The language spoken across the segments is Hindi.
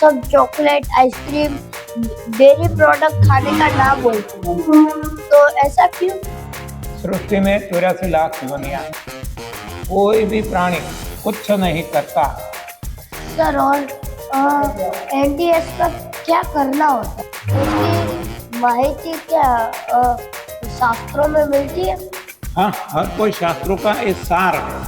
सब चॉकलेट, आइसक्रीम, डेयरी प्रोडक्ट खाने का ना बोलते हैं, तो ऐसा क्यों? सृष्टि में 84 लाख जीवनियाँ हैं। कोई भी प्राणी कुछ नहीं करता। सर, और एनडीएस का क्या करना होता है? उसकी माहिती क्या शास्त्रों में मिलती है? हाँ, हर कोई शास्त्रों का एक सार है।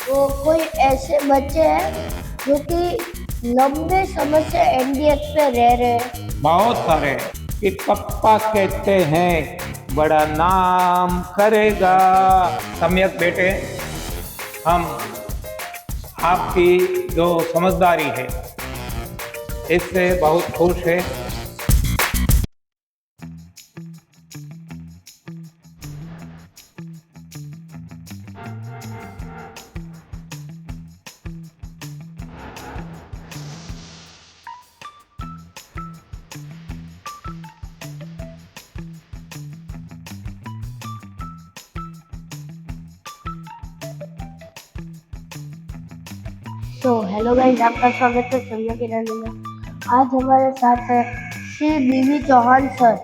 तो कोई ऐसे बच्चे हैं जो कि लंबे समय से एनडीएस पे रह रहे हैं? बहुत सारे हैं कि पप्पा कहते हैं बड़ा नाम करेगा। सम्यक बेटे, हम आपकी जो समझदारी है इससे बहुत खुश है। तो हेलो गाइस, आपका स्वागत है सम्यक किरण में। आज हमारे साथ है श्री बीवी चौहान सर,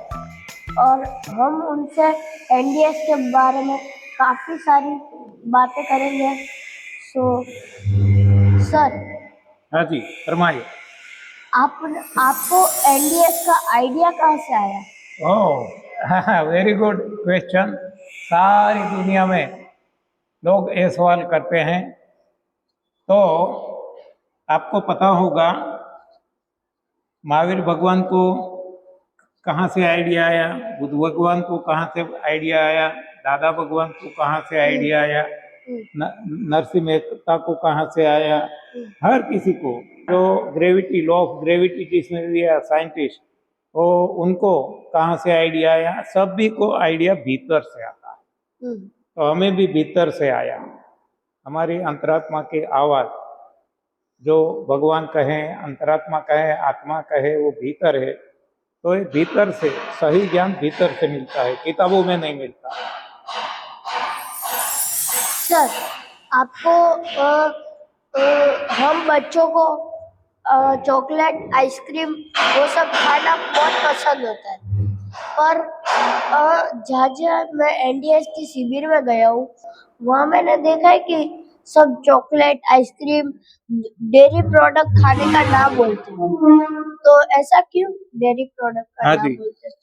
और हम उनसे एनडीएस के बारे में काफ़ी सारी बातें करेंगे। सर, हाँ जी, फरमाइए। आपको एनडीएस का आइडिया कहाँ से आया? ओह, वेरी गुड क्वेश्चन। सारी दुनिया में लोग ये सवाल करते हैं। तो आपको पता होगा महावीर भगवान को कहाँ से आइडिया आया, बुद्ध भगवान को कहाँ से आइडिया आया, दादा भगवान को कहाँ से आइडिया आया, नरसिंह मेहता को कहाँ से आया। हर किसी को जो ग्रेविटी, लॉ ऑफ ग्रेविटी जिसने दिया साइंटिस्ट, वो उनको कहाँ से आइडिया आया। सभी को आइडिया भीतर से आता है। तो हमें भी भीतर से आया। हमारी अंतरात्मा की आवाज़, जो भगवान कहे, अंतरात्मा कहे, आत्मा कहे, वो भीतर है। तो ये भीतर से, सही ज्ञान भीतर से मिलता है, किताबों में नहीं मिलता। सर, आपको हम बच्चों को चॉकलेट, आइसक्रीम वो सब खाना बहुत पसंद होता है, पर जहाँ मैं एनडीएस की शिविर में गया हूँ, वहाँ मैंने देखा है कि सब चॉकलेट, आइसक्रीम, डेयरी प्रोडक्ट खाने का ना बोलते हैं, तो ऐसा क्यों डेयरी प्रोडक्ट का हाँ ना जी, बोलते हैं?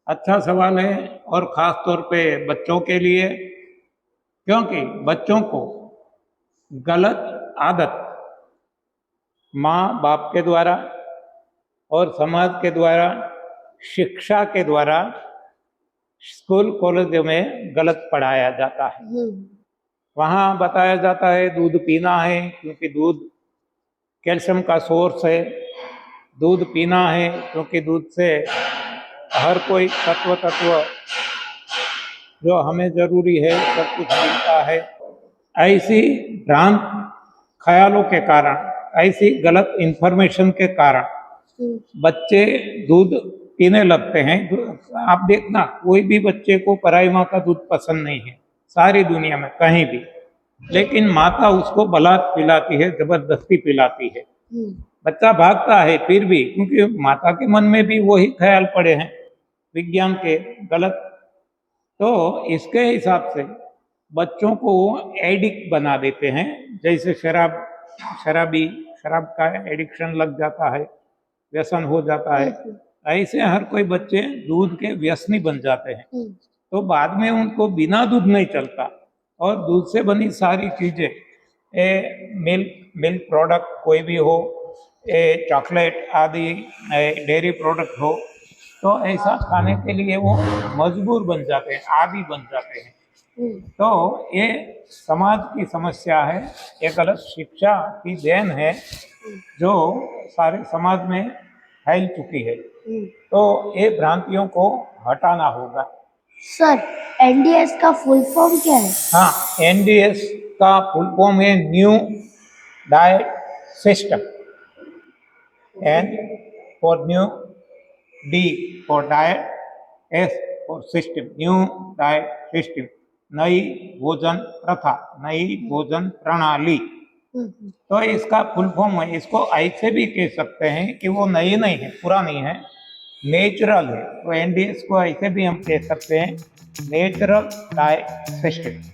अच्छा सवाल है, और ख़ास तौर पे बच्चों के लिए, क्योंकि बच्चों को गलत आदत माँ बाप के द्वारा और समाज के द्वारा, शिक्षा के द्वारा, स्कूल कॉलेज में गलत पढ़ाया जाता है। वहाँ बताया जाता है दूध पीना है, क्योंकि दूध कैल्शियम का सोर्स है। दूध पीना है क्योंकि दूध से हर कोई तत्व जो हमें जरूरी है सब कुछ मिलता है। ऐसी भ्रांत ख्यालों के कारण, ऐसी गलत इंफॉर्मेशन के कारण बच्चे दूध पीने लगते हैं। आप देखना, कोई भी बच्चे को पराई माँ का दूध पसंद नहीं है, सारी दुनिया में कहीं भी, लेकिन माता उसको बलात् पिलाती है, जबरदस्ती पिलाती है। बच्चा भागता है फिर भी, क्योंकि माता के मन में भी वही ख्याल पड़े हैं विज्ञान के गलत। तो इसके हिसाब से बच्चों को एडिक्ट बना देते हैं। जैसे शराब का एडिक्शन लग जाता है, व्यसन हो जाता है, ऐसे हर कोई बच्चे दूध के व्यसनी बन जाते हैं। तो बाद में उनको बिना दूध नहीं चलता, और दूध से बनी सारी चीज़ें, मिल्क प्रोडक्ट कोई भी हो, चॉकलेट आदि, डेयरी प्रोडक्ट हो, तो ऐसा खाने के लिए वो मजबूर बन जाते हैं, आदी बन जाते हैं। तो ये समाज की समस्या है, ये गलत शिक्षा की देन है जो सारे समाज में फैल चुकी है। तो ये भ्रांतियों को हटाना होगा। सर, एनडीएस का फुल फॉर्म क्या है? हाँ, एनडीएस का फुल फॉर्म है new diet system. N for new, D for diet, S for system, new diet system, नई भोजन प्रथा, नई भोजन प्रणाली। तो इसका फुल फॉर्म है, इसको ऐसे भी कह सकते हैं कि वो नई नहीं है, पुरानी है, नेचुरल है। तो एनडीएस को ऐसे भी हम कह सकते हैं, नेचुरल डाई सिस्टम।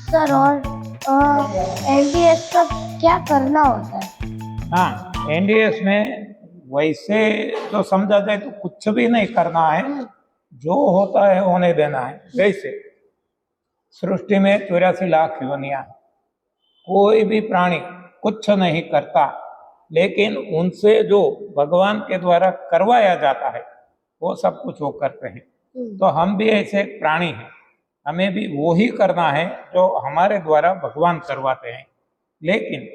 सर और एनडीएस का क्या करना होता है? हाँ, एनडीएस में वैसे तो समझा जाए तो कुछ भी नहीं करना है, जो होता है होने देना है। जैसे सृष्टि में 84 लाख योनियां, कोई भी प्राणी कुछ नहीं करता, लेकिन उनसे जो भगवान के द्वारा करवाया जाता है वो सब कुछ वो करते हैं। तो हम भी ऐसे एक प्राणी हैं, हमें भी वो ही करना है जो हमारे द्वारा भगवान करवाते हैं। लेकिन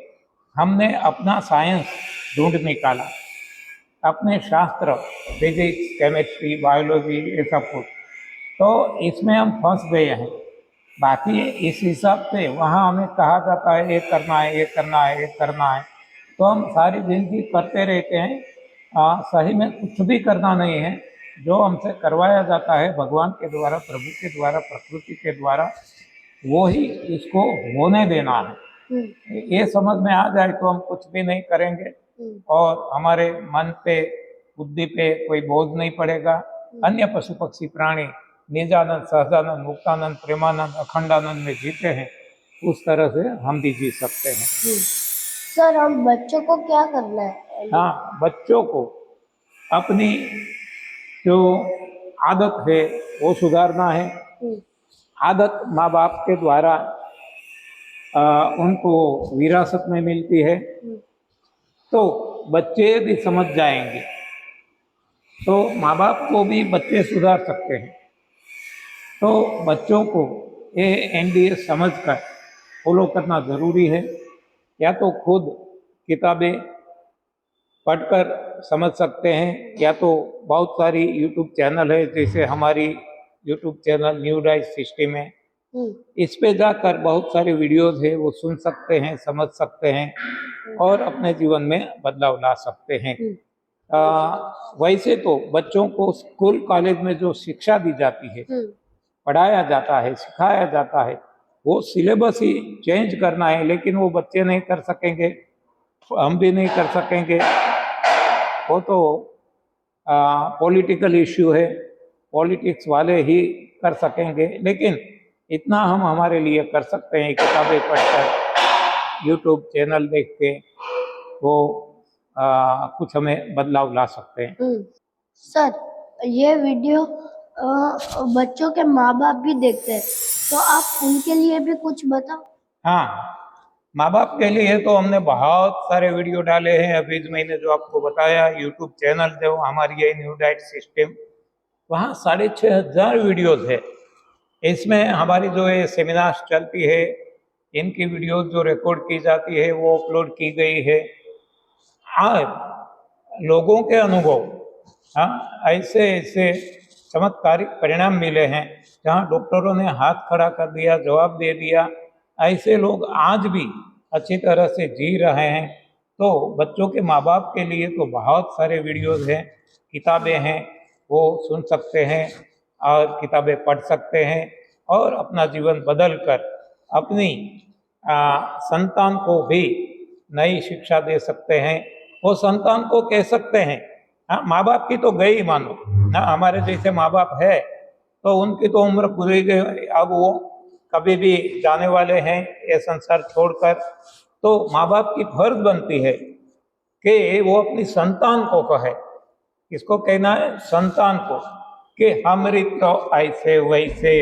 हमने अपना साइंस ढूंढ निकाला, अपने शास्त्र फिजिक्स, केमिस्ट्री, बायोलॉजी, ये सब कुछ, तो इसमें हम फंस गए हैं। बाकी इस हिसाब से वहाँ हमें कहा जाता है ये करना है, ये करना है, ये करना है, तो हम सारी जिंदगी करते रहते हैं। सही में कुछ भी करना नहीं है, जो हमसे करवाया जाता है भगवान के द्वारा, प्रभु के द्वारा, प्रकृति के द्वारा, वो ही इसको होने देना है। ये समझ में आ जाए तो हम कुछ भी नहीं करेंगे और हमारे मन पे, बुद्धि पे कोई बोझ नहीं पड़ेगा। अन्य पशु पक्षी प्राणी निजानंद, सहजानंद, मुक्तानंद, प्रेमानंद, अखंडानंद में जीते हैं, उस तरह से हम भी जी सकते हैं। सर हम बच्चों को क्या करना है? हाँ, बच्चों को अपनी जो आदत है वो सुधारना है। आदत माँ बाप के द्वारा उनको विरासत में मिलती है, तो बच्चे भी समझ जाएंगे, तो माँ बाप को भी बच्चे सुधार सकते हैं। तो बच्चों को ये एनडीएस समझकर फॉलो करना ज़रूरी है। या तो खुद किताबें पढ़कर समझ सकते हैं, या तो बहुत सारी यूट्यूब चैनल है, जैसे हमारी YouTube channel new diet system है, इस पे जाकर बहुत सारे वीडियोस है, वो सुन सकते हैं, समझ सकते हैं और अपने जीवन में बदलाव ला सकते हैं। वैसे तो बच्चों को स्कूल कॉलेज में जो शिक्षा दी जाती है, पढ़ाया जाता है, सिखाया जाता है, वो सिलेबस ही चेंज करना है, लेकिन वो बच्चे नहीं कर सकेंगे, हम भी नहीं कर सकेंगे। वो तो पॉलिटिकल इश्यू है, पॉलिटिक्स वाले ही कर सकेंगे। लेकिन इतना हम हमारे लिए कर सकते हैं, किताबें पढ़कर, यूट्यूब चैनल देख के वो कुछ हमें बदलाव ला सकते हैं। सर ये वीडियो बच्चों के माँ बाप भी देखते हैं, तो आप उनके लिए भी कुछ बताओ। हाँ, माँ बाप के लिए तो हमने बहुत सारे वीडियो डाले हैं। अभी मैंने जो आपको बताया, यूट्यूब चैनल जो हमारी है न्यू डाइट सिस्टम, वहाँ 6,500 वीडियोज है। इसमें हमारी जो है सेमिनार्स चलती है, इनकी वीडियोस जो रिकॉर्ड की जाती है वो अपलोड की गई है। आज लोगों के अनुभव, हाँ, ऐसे ऐसे चमत्कारिक परिणाम मिले हैं, जहाँ डॉक्टरों ने हाथ खड़ा कर दिया, जवाब दे दिया। ऐसे लोग आज भी अच्छी तरह से जी रहे हैं। तो बच्चों के माँ बाप के लिए तो बहुत सारे वीडियोस हैं, किताबें हैं, वो सुन सकते हैं और किताबें पढ़ सकते हैं और अपना जीवन बदल कर अपनी संतान को भी नई शिक्षा दे सकते हैं। वो संतान को कह सकते हैं, हाँ, माँ बाप की तो गई मानो ना, हमारे जैसे माँ बाप है तो उनकी तो उम्र गुजर गई, अब वो कभी भी जाने वाले हैं ये संसार छोड़कर। तो माँ बाप की फर्ज बनती है कि वो अपनी संतान को कहे, किसको कहना है? संतान को, कि हमारी तो ऐसे वैसे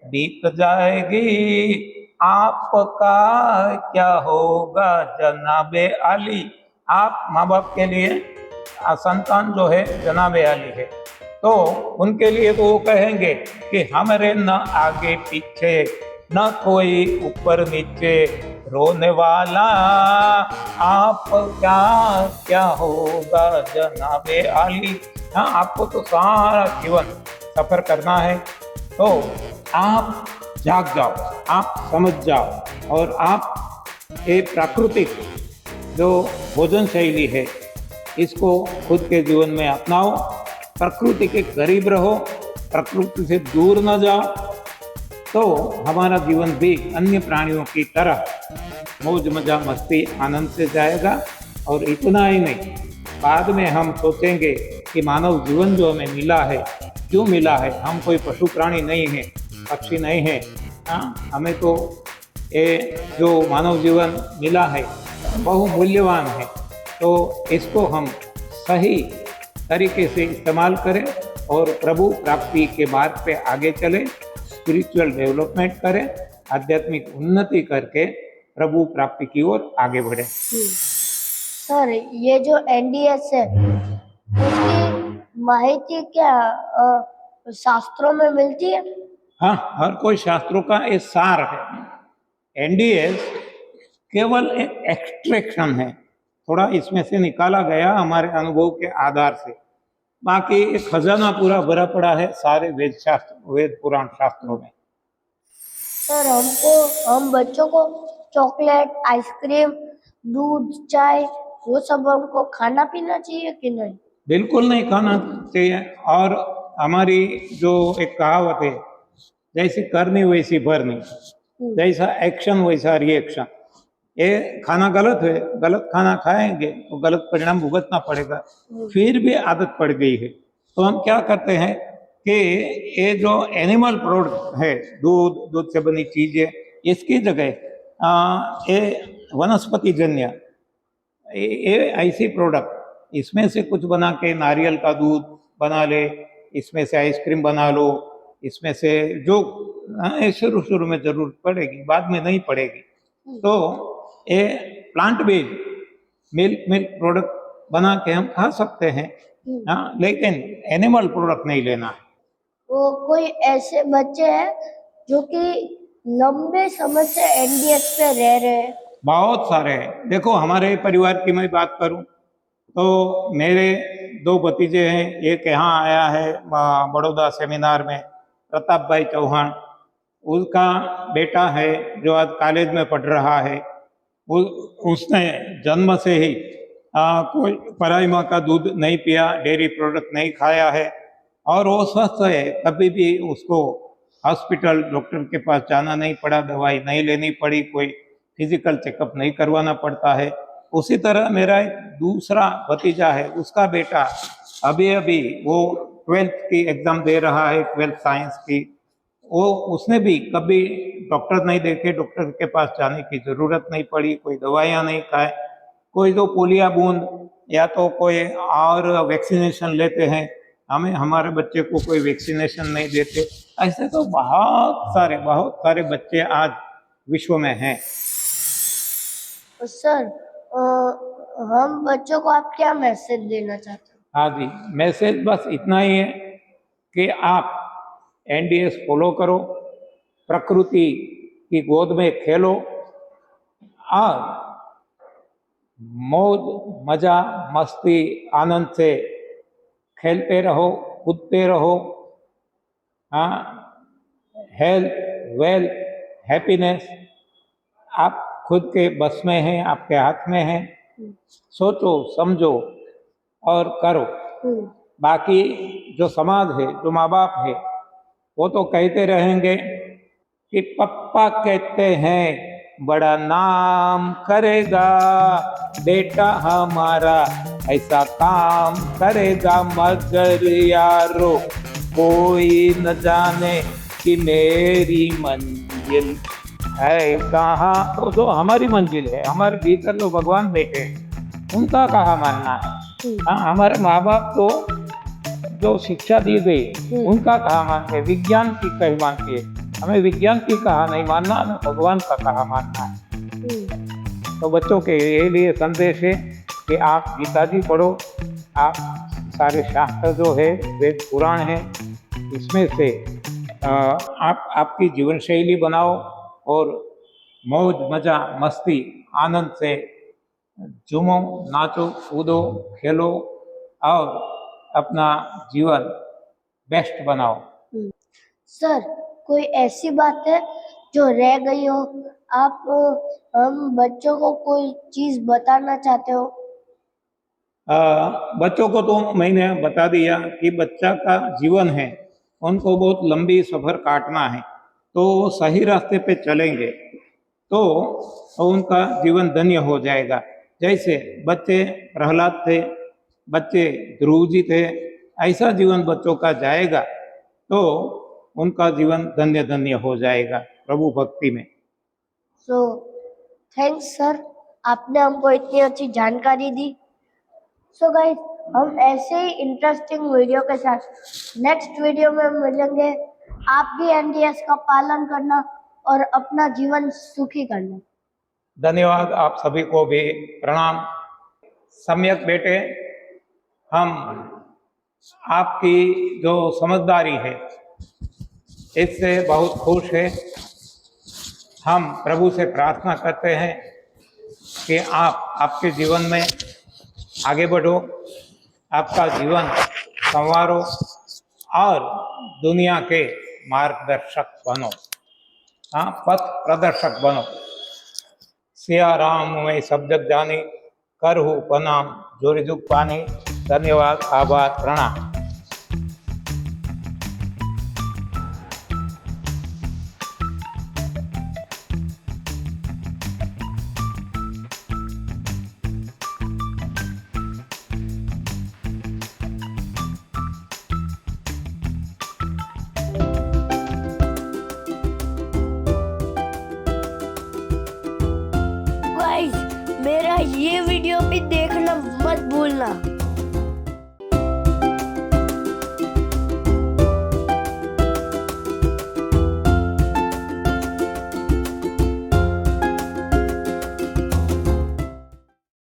बीत जाएगी, आपका क्या होगा जनाबे आली। आप माँ बाप के लिए संतान जो है जनाबे आली है। तो उनके लिए तो वो कहेंगे कि हमारे न आगे पीछे न कोई ऊपर नीचे, रोने वाला आप क्या क्या होगा जनाबे आली। हाँ, आपको तो सारा जीवन सफर करना है, तो आप जाग जाओ, आप समझ जाओ और आप ये प्राकृतिक जो भोजन शैली है इसको खुद के जीवन में अपनाओ, प्रकृति के करीब रहो, प्रकृति से दूर न जाओ, तो हमारा जीवन भी अन्य प्राणियों की तरह मौज मजा मस्ती आनंद से जाएगा। और इतना ही नहीं, बाद में हम सोचेंगे कि मानव जीवन जो हमें मिला है, क्यों मिला है, हम कोई पशु प्राणी नहीं हैं, पक्षी नहीं हैं। हाँ, हमें तो ये जो मानव जीवन मिला है बहुमूल्यवान है, तो इसको हम सही तरीके से इस्तेमाल करें और प्रभु प्राप्ति के मार्ग पे आगे चलें, स्पिरिचुअल डेवलपमेंट करें, आध्यात्मिक उन्नति करके प्रभु प्राप्ति की ओर आगे बढ़ें। सर, ये जो एनडीएस है उसकी माहिती क्या शास्त्रों में मिलती है? हाँ, हर कोई शास्त्रों का एक सार है। एनडीएस केवल एक एक्सट्रैक्शन है, थोड़ा इसमें से निकाला गया हमारे अनुभव के आधार से, बाकी एक खजाना पूरा भरा पड़ा है सारे वेद शास्त्र, वेद पुराण शास्त्रों में। सर, हम बच्चों को चॉकलेट, आइसक्रीम, दूध, चाय वो सब हमको खाना पीना चाहिए कि नहीं? बिल्कुल नहीं खाना चाहिए। और हमारी जो एक कहावत है, जैसी करनी वैसी भरनी, जैसा एक्शन वैसा रिएक्शन। ये खाना गलत है, गलत खाना खाएंगे तो गलत परिणाम भुगतना पड़ेगा। फिर भी आदत पड़ गई है, तो हम क्या करते हैं कि ये जो एनिमल प्रोडक्ट है, दूध से बनी चीज़ें, इसकी जगह ये वनस्पति जन्य ये ऐसी प्रोडक्ट, इसमें से कुछ बना के नारियल का दूध बना ले, इसमें से आइसक्रीम बना लो, इसमें से जो शुरू में जरूरत पड़ेगी, बाद में नहीं पड़ेगी, तो ये प्लांट बेस्ड मिल्क प्रोडक्ट बना के हम खा सकते हैं। हाँ, लेकिन एनिमल प्रोडक्ट नहीं लेना है। वो कोई ऐसे बच्चे हैं जो कि लंबे समय से एनडीएस पे रह रहे हैं? बहुत सारे हैं। देखो, हमारे परिवार की मैं बात करूं तो मेरे 2 भतीजे हैं। एक यहाँ आया है बड़ौदा सेमिनार में, प्रताप भाई चौहान, उसका बेटा है जो आज कॉलेज में पढ़ रहा है। उसने जन्म से ही कोई पराई माँ का दूध नहीं पिया, डेयरी प्रोडक्ट नहीं खाया है, और वो स्वस्थ है। कभी भी उसको हॉस्पिटल डॉक्टर के पास जाना नहीं पड़ा, दवाई नहीं लेनी पड़ी, कोई फिजिकल चेकअप नहीं करवाना पड़ता है। उसी तरह मेरा एक दूसरा भतीजा है, उसका बेटा अभी वो 12th की एग्जाम दे रहा है, 12th साइंस की। उसने भी कभी डॉक्टर नहीं देखे, डॉक्टर के पास जाने की जरूरत नहीं पड़ी, कोई दवाइयाँ नहीं खाए, कोई तो पोलिया बूंद या तो कोई और वैक्सीनेशन लेते हैं, हमें हमारे बच्चे को कोई वैक्सीनेशन नहीं देते। ऐसे तो बहुत सारे बच्चे आज विश्व में हैं। सर, हम बच्चों को आप क्या मैसेज देना चाहते हैं? हाँ जी, मैसेज बस इतना ही है कि आप एनडीएस फॉलो करो, प्रकृति की गोद में खेलो और मौज मजा मस्ती आनंद से खेलते रहो, कूदते रहो। हाँ, हेल्थ, वेल्थ, हैप्पीनेस आप खुद के बस में है, आपके हाथ में है। सोचो, समझो और करो। बाकी जो समाज है, जो माँ बाप है, वो तो कहते रहेंगे कि पप्पा कहते हैं बड़ा नाम करेगा, बेटा हमारा ऐसा काम करेगा, मगर यारो कोई न जाने कि मेरी मंजिल है कहाँ। तो जो हमारी मंजिल है, हमारे भीतर जो भगवान बैठे हैं, उनका कहाँ मानना है। हाँ, हमारे माँ बाप तो जो शिक्षा दी गई उनका कहाँ मानते हैं, विज्ञान की कहीं मानती है। हमें विज्ञान की कहा नहीं मानना, हमें भगवान का कहा मानना है। तो बच्चों के लिए संदेश है कि आप गीता जी पढ़ो, आप सारे शास्त्र जो है वेद पुराण है, इसमें से आप आपकी जीवन शैली बनाओ और मौज मजा मस्ती आनंद से झूमो, नाचो, कूदो, खेलो और अपना जीवन बेस्ट बनाओ। सर, कोई ऐसी बात है जो रह गई हो, आप हम बच्चों को कोई चीज बताना चाहते हो? बच्चों को तो मैंने बता दिया कि बच्चा का जीवन है, उनको बहुत लंबी सफ़र काटना है, तो वो सही रास्ते पे चलेंगे तो उनका जीवन धन्य हो जाएगा। जैसे बच्चे प्रहलाद थे, बच्चे ध्रुव जी थे, ऐसा जीवन बच्चों का जाएगा तो उनका जीवन धन्य धन्य हो जाएगा प्रभु भक्ति में। सो थैंक्स सर, आपने हमको इतनी अच्छी जानकारी दी। सो गाइस, हम ऐसे ही इंटरेस्टिंग वीडियो के साथ नेक्स्ट वीडियो में मिलेंगे। आप भी एनडीएस का पालन करना और अपना जीवन सुखी करना। धन्यवाद, आप सभी को भी प्रणाम। सम्यक बेटे, हम आपकी जो समझदारी है इससे बहुत खुश है। हम प्रभु से प्रार्थना करते हैं कि आप आपके जीवन में आगे बढ़ो, आपका जीवन संवारो और दुनिया के मार्गदर्शक बनो, हाँ, पथ प्रदर्शक बनो। सिया राम मैं सब जग जानी, करहु प्रणाम जोरी जुग पानी। धन्यवाद, आभार, प्रणाम। गाइस, मेरा ये वीडियो भी देखना मत भूलना।